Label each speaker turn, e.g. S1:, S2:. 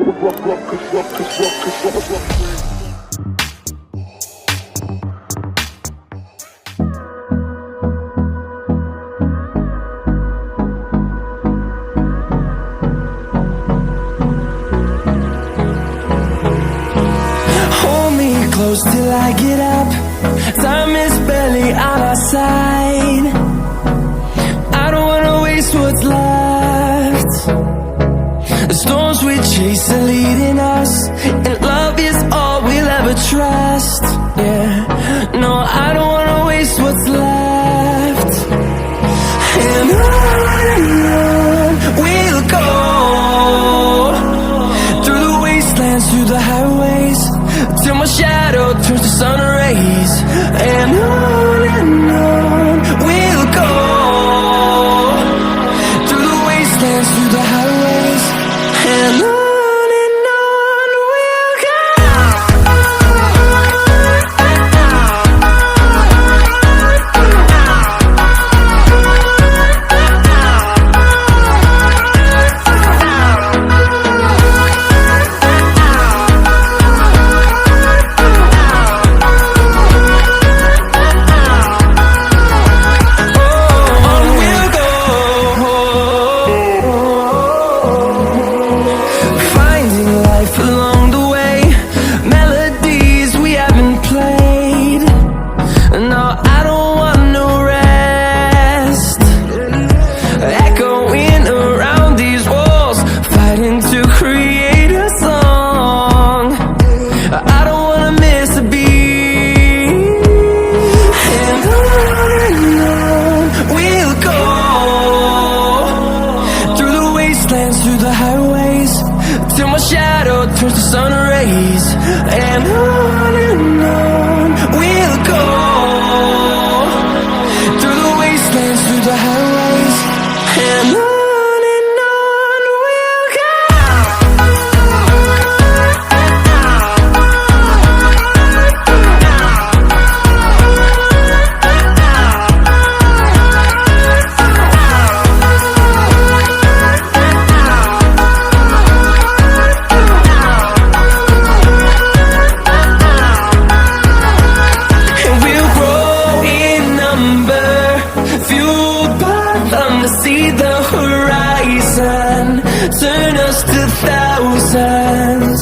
S1: Hold me close till I get up. Time is barely on our side. I don't wanna waste what's left. The storms we chase are leading us, and love is all we'll ever trust. Yeah, no, I don't wanna waste what's left. And on we'll go, through the wastelands, through the highways, till my shadow turns to sun rays. And on we'll go, through the wastelands, through the highways, and on we'll go. Through the highways, till my shadow turns to sun rays. And on we'll go, through the wastelands, through the highways, and on we'll go. See the horizon, turn us to thousands.